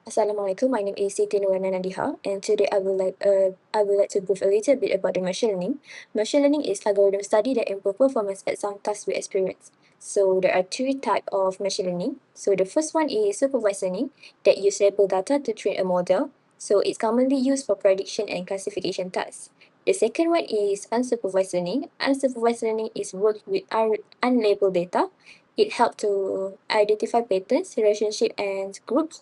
Assalamualaikum. My name is Siti Nurana Nadiha, and today I would like to brief a little bit about the machine learning. Machine learning is algorithm study that improve performance at some tasks we experience. So there are three types of machine learning. So the first one is supervised learning that use label data to train a model. So it's commonly used for prediction and classification tasks. The second one is unsupervised learning. Unsupervised learning is worked with unlabeled data. It helps to identify patterns, relationship, and groups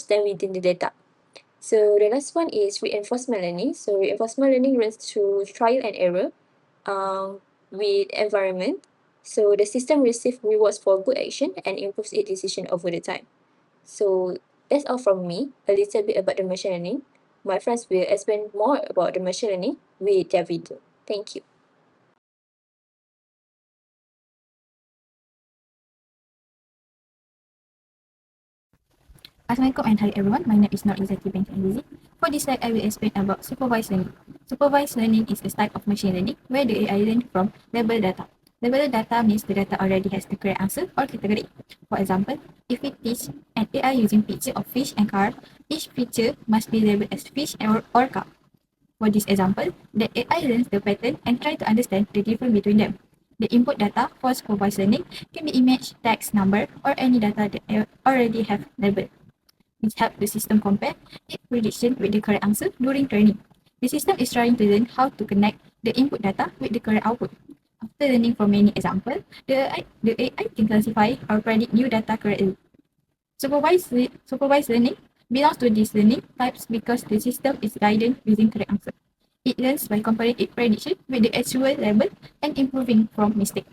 them within the data. So the last one is reinforcement learning. So reinforcement learning runs through trial and error with environment. So the system receives rewards for good action and improves its decision over the time. So that's all from me, a little bit about the machine learning. My friends will explain more about the machine learning with their video. Thank you. Assalamualaikum and hi everyone. My name is Nur Izzati bin Alizi. For this slide, I will explain about supervised learning. Supervised learning is a type of machine learning where the AI learns from labeled data. Labeled data means the data already has the correct answer or category. For example, if we teach an AI using picture of fish and car, each feature must be labeled as fish or car. For this example, the AI learns the pattern and try to understand the difference between them. The input data for supervised learning can be image, text, number, or any data that already have labeled, which help the system compare its prediction with the correct answer during training. The system is trying to learn how to connect the input data with the correct output. After learning from many examples, the AI can classify or predict new data correctly. Supervised learning belongs to these learning types because the system is guided using correct answer. It learns by comparing its prediction with the actual level and improving from mistake.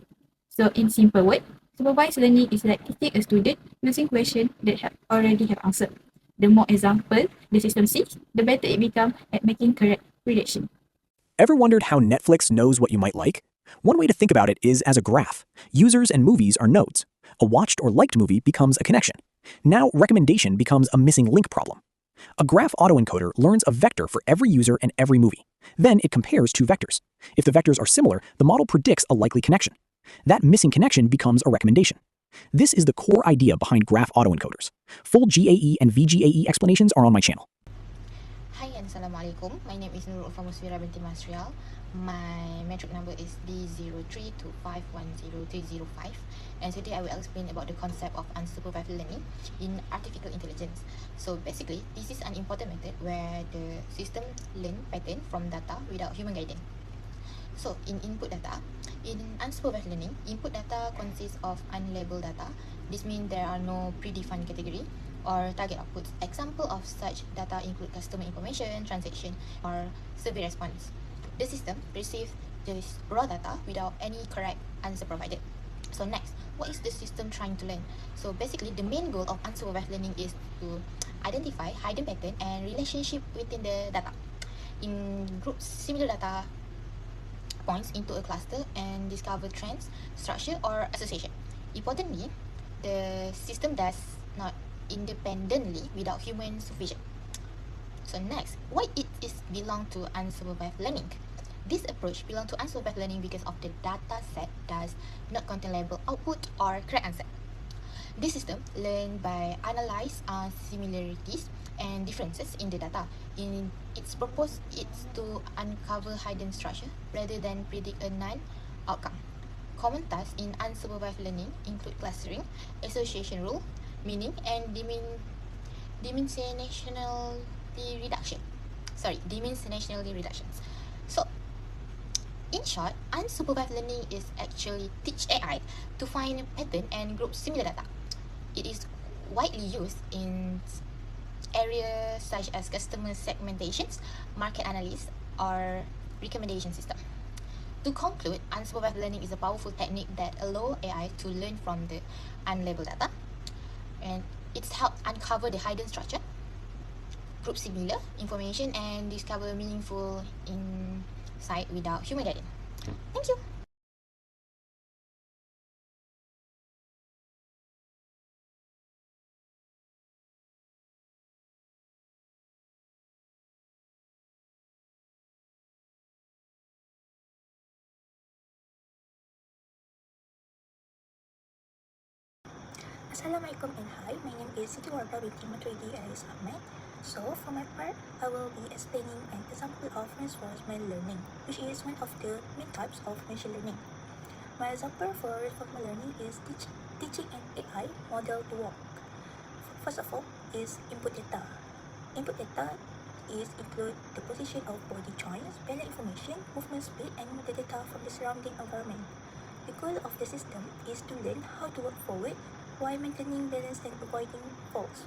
So in simple word, supervised learning is like teaching a student using questions that have already have answered. The more example the system sees, the better it becomes at making correct prediction. Ever wondered how Netflix knows what you might like? One way to think about it is as a graph. Users and movies are nodes. A watched or liked movie becomes a connection. Now, recommendation becomes a missing link problem. A graph autoencoder learns a vector for every user and every movie. Then it compares two vectors. If the vectors are similar, the model predicts a likely connection. That missing connection becomes a recommendation. This is the core idea behind graph autoencoders. Full GAE and VGAE explanations are on my channel. Hi and Assalamualaikum. My name is Nurul Ufa Musfira binti Masrial. My metric number is D0325100305, and today I will explain about the concept of unsupervised learning in artificial intelligence. So basically, this is an important method where the system learn pattern from data without human guidance. So in input data, in unsupervised learning, input data consists of unlabeled data. This means there are no predefined category or target outputs. Example of such data include customer information, transaction, or survey response. The system receives this raw data without any correct answer provided. So next, what is the system trying to learn? So basically, the main goal of unsupervised learning is to identify hidden pattern and relationship within the data. In groups, similar data points into a cluster and discover trends, structure, or association. Importantly, the system does not independently without human supervision. So next, why it is belong to unsupervised learning? This approach belongs to unsupervised learning because of the data set does not contain label output or correct answer. This system learn by analyze similarities and differences in the data. In its purpose is to uncover hidden structure rather than predict a non-outcome. Common tasks in unsupervised learning include clustering, association rule, meaning, and dimensionality reduction. Dimensionality reductions. So, in short, unsupervised learning is actually teach AI to find pattern and group similar data. It is widely used in areas such as customer segmentations, market analysis, or recommendation system. To conclude, unsupervised learning is a powerful technique that allows AI to learn from the unlabeled data, and it's helped uncover the hidden structure, group similar information, and discover meaningful insight without human guidance. Thank you. Assalamualaikum and hi, my name is Siti Wardah binti Matridi Aris Ahmed. So, for my part, I will be explaining an example of reinforcement learning, which is one of the main types of machine learning. My example for reinforcement learning is teaching an AI model to walk. First of all is input data. Input data is include the position of body joints, balance information, movement speed, and the data from the surrounding environment. The goal of the system is to learn how to walk forward while maintaining balance and avoiding falls.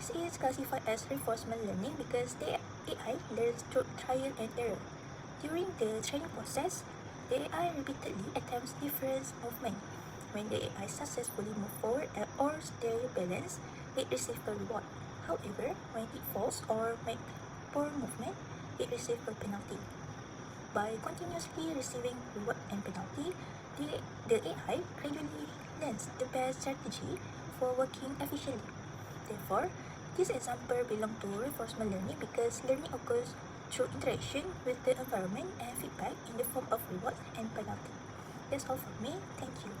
This is classified as reinforcement learning because the AI learns through trial and error. During the training process, the AI repeatedly attempts different movements. When the AI successfully moves forward or stay balanced, it receives a reward. However, when it falls or makes poor movement, it receives a penalty. By continuously receiving reward and penalty, the AI gradually learns the best strategy for working efficiently. Therefore, this example belongs to reinforcement learning because learning occurs through interaction with the environment and feedback in the form of reward and penalty. That's all from me. Thank you.